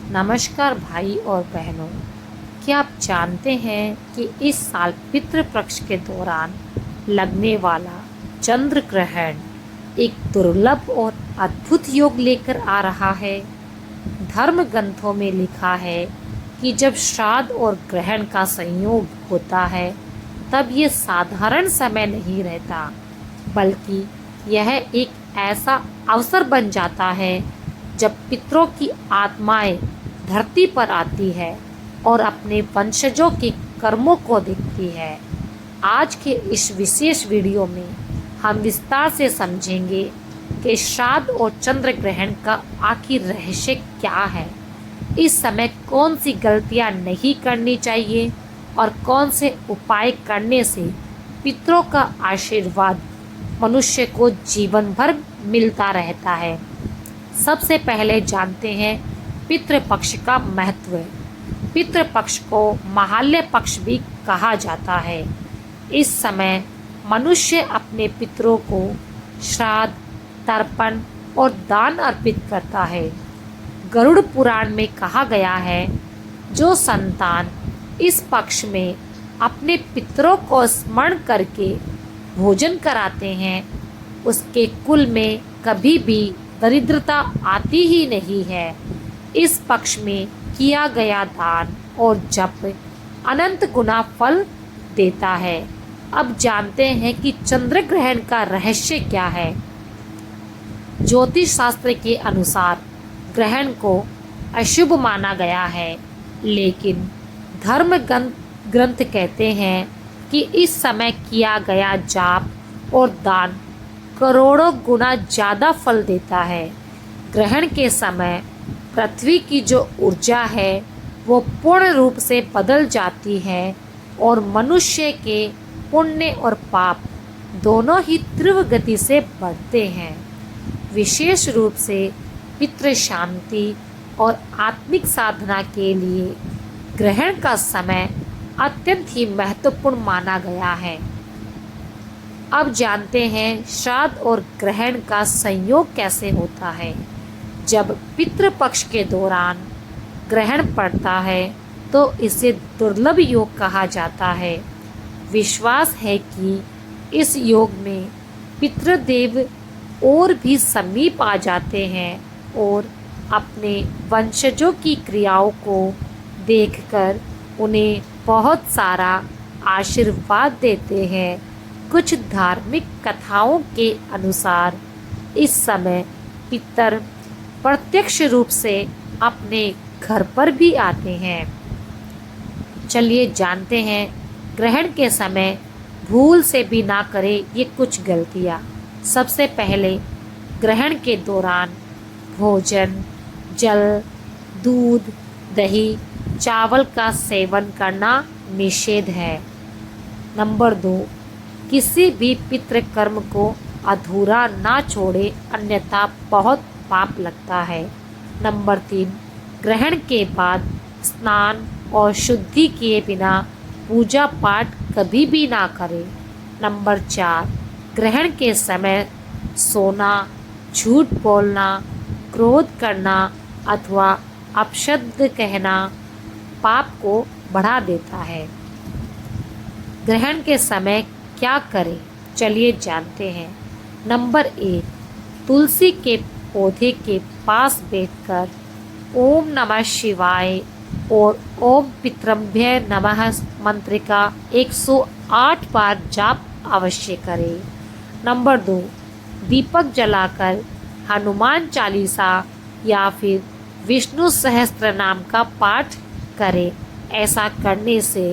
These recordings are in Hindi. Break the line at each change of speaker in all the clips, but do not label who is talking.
नमस्कार भाई और बहनों। क्या आप जानते हैं कि इस साल पितृपक्ष के दौरान लगने वाला चंद्र ग्रहण एक दुर्लभ और अद्भुत योग लेकर आ रहा है। धर्म ग्रंथों में लिखा है कि जब श्राद्ध और ग्रहण का संयोग होता है तब ये साधारण समय नहीं रहता, बल्कि यह एक ऐसा अवसर बन जाता है जब पितरों की आत्माएं धरती पर आती है और अपने वंशजों के कर्मों को देखती है। आज के इस विशेष वीडियो में हम विस्तार से समझेंगे कि श्राद्ध और चंद्र ग्रहण का आखिर रहस्य क्या है, इस समय कौन सी गलतियां नहीं करनी चाहिए और कौन से उपाय करने से पितरों का आशीर्वाद मनुष्य को जीवन भर मिलता रहता है। सबसे पहले जानते हैं पितृपक्ष का महत्व। पितृपक्ष को महालय पक्ष भी कहा जाता है। इस समय मनुष्य अपने पितरों को श्राद्ध, तर्पण और दान अर्पित करता है। गरुड़ पुराण में कहा गया है, जो संतान इस पक्ष में अपने पितरों को स्मरण करके भोजन कराते हैं, उसके कुल में कभी भी दरिद्रता आती ही नहीं है। इस पक्ष में किया गया दान और जप अनंत गुना फल देता है। अब जानते हैं कि चंद्र ग्रहण का रहस्य क्या है। ज्योतिष शास्त्र के अनुसार ग्रहण को अशुभ माना गया है, लेकिन धर्म ग्रंथ कहते हैं कि इस समय किया गया जाप और दान करोड़ों गुना ज़्यादा फल देता है। ग्रहण के समय पृथ्वी की जो ऊर्जा है वो पूर्ण रूप से बदल जाती है और मनुष्य के पुण्य और पाप दोनों ही तीव्र गति से बढ़ते हैं। विशेष रूप से पितृ शांति और आत्मिक साधना के लिए ग्रहण का समय अत्यंत ही महत्वपूर्ण माना गया है। अब जानते हैं श्राद्ध और ग्रहण का संयोग कैसे होता है। जब पितृपक्ष के दौरान ग्रहण पड़ता है तो इसे दुर्लभ योग कहा जाता है। विश्वास है कि इस योग में पितृदेव और भी समीप आ जाते हैं और अपने वंशजों की क्रियाओं को देखकर उन्हें बहुत सारा आशीर्वाद देते हैं। कुछ धार्मिक कथाओं के अनुसार इस समय पितर प्रत्यक्ष रूप से अपने घर पर भी आते हैं। चलिए जानते हैं ग्रहण के समय भूल से भी ना करें ये कुछ गलतियाँ। सबसे पहले ग्रहण के दौरान भोजन, जल, दूध, दही, चावल का सेवन करना निषेध है। नंबर 2, किसी भी पितृ कर्म को अधूरा ना छोड़े, अन्यथा बहुत पाप लगता है। नंबर 3, ग्रहण के बाद स्नान और शुद्धि किए बिना पूजा पाठ कभी भी ना करें। नंबर 4, ग्रहण के समय सोना, झूठ बोलना, क्रोध करना अथवा अपशब्द कहना पाप को बढ़ा देता है। ग्रहण के समय क्या करें, चलिए जानते हैं। नंबर 1, तुलसी के पौधे के पास बैठकर ओम नमः शिवाय और ओम पितृभ्य नमः मंत्र का 108 बार जाप अवश्य करें। नंबर 2, दीपक जलाकर हनुमान चालीसा या फिर विष्णु सहस्त्र नाम का पाठ करें। ऐसा करने से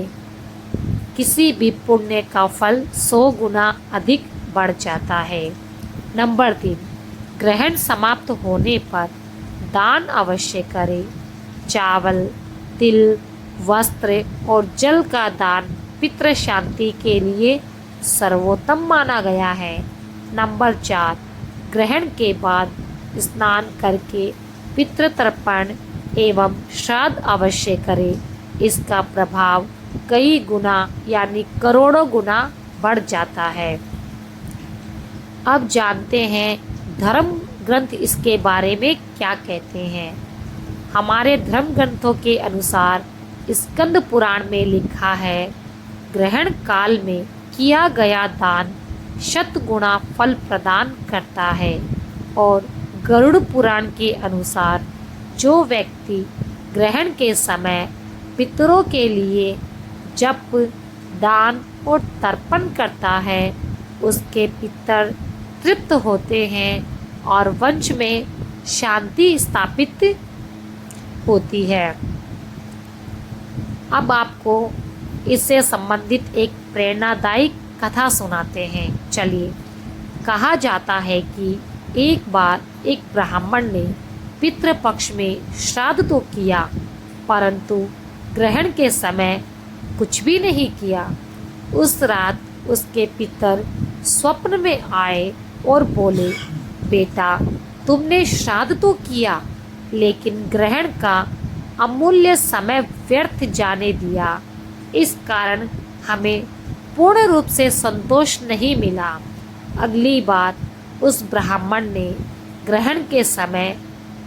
किसी भी पुण्य का फल 100 गुना अधिक बढ़ जाता है। नंबर 3, ग्रहण समाप्त होने पर दान अवश्य करें। चावल, तिल, वस्त्र और जल का दान पितृ शांति के लिए सर्वोत्तम माना गया है। नंबर 4, ग्रहण के बाद स्नान करके पितृ तर्पण एवं श्राद्ध अवश्य करें। इसका प्रभाव कई गुना यानी करोड़ों गुना बढ़ जाता है। अब जानते हैं धर्म ग्रंथ इसके बारे में क्या कहते हैं। हमारे धर्म ग्रंथों के अनुसार स्कंद पुराण में लिखा है, ग्रहण काल में किया गया दान 100 गुना फल प्रदान करता है। और गरुड़ पुराण के अनुसार जो व्यक्ति ग्रहण के समय पितरों के लिए जप, दान और तर्पण करता है, उसके पितर तृप्त होते हैं और वंश में शांति स्थापित होती है। अब आपको इससे संबंधित एक प्रेरणादायी कथा सुनाते हैं। चलिए। कहा जाता है कि एक बार एक ब्राह्मण ने पितृपक्ष में श्राद्ध तो किया, परंतु ग्रहण के समय कुछ भी नहीं किया। उस रात उसके पितर स्वप्न में आए और बोले, बेटा, तुमने श्राद्ध तो किया, लेकिन ग्रहण का अमूल्य समय व्यर्थ जाने दिया। इस कारण हमें पूर्ण रूप से संतोष नहीं मिला। अगली बार उस ब्राह्मण ने ग्रहण के समय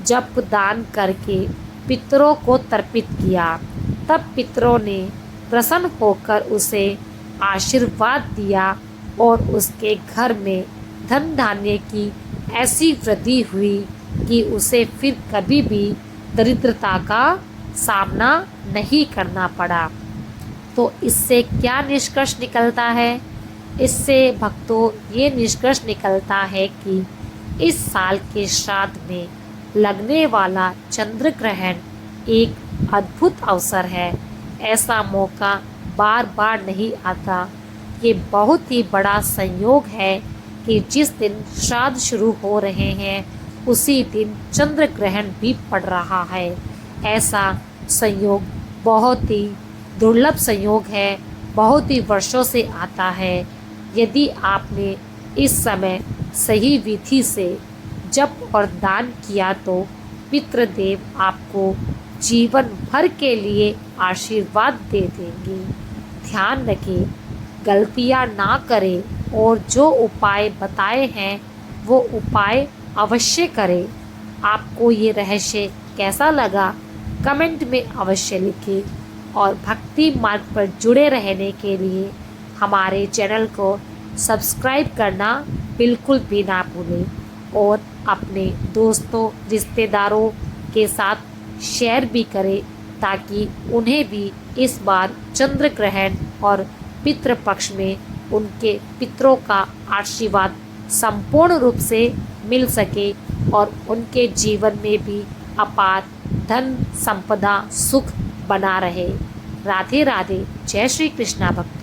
जप दान करके पितरों को तर्पित किया। तब पितरों ने प्रसन्न होकर उसे आशीर्वाद दिया और उसके घर में धन धान्य की ऐसी वृद्धि हुई कि उसे फिर कभी भी दरिद्रता का सामना नहीं करना पड़ा। तो इससे क्या निष्कर्ष निकलता है? इससे भक्तों ये निष्कर्ष निकलता है कि इस साल के श्राद्ध में लगने वाला चंद्र ग्रहण एक अद्भुत अवसर है। ऐसा मौका बार बार नहीं आता। ये बहुत ही बड़ा संयोग है कि जिस दिन श्राद्ध शुरू हो रहे हैं उसी दिन चंद्र ग्रहण भी पड़ रहा है। ऐसा संयोग बहुत ही दुर्लभ संयोग है, बहुत ही वर्षों से आता है। यदि आपने इस समय सही विधि से जप और दान किया तो पितृदेव आपको जीवन भर के लिए आशीर्वाद दे देंगे। ध्यान रखें, गलतियां ना करें और जो उपाय बताए हैं वो उपाय अवश्य करें। आपको ये रहस्य कैसा लगा कमेंट में अवश्य लिखें और भक्ति मार्ग पर जुड़े रहने के लिए हमारे चैनल को सब्सक्राइब करना बिल्कुल भी ना भूलें और अपने दोस्तों रिश्तेदारों के साथ शेयर भी करें ताकि उन्हें भी इस बार चंद्र ग्रहण और पितृपक्ष में उनके पितरों का आशीर्वाद संपूर्ण रूप से मिल सके और उनके जीवन में भी अपार धन संपदा सुख बना रहे। राधे राधे। जय श्री कृष्णा भक्तों।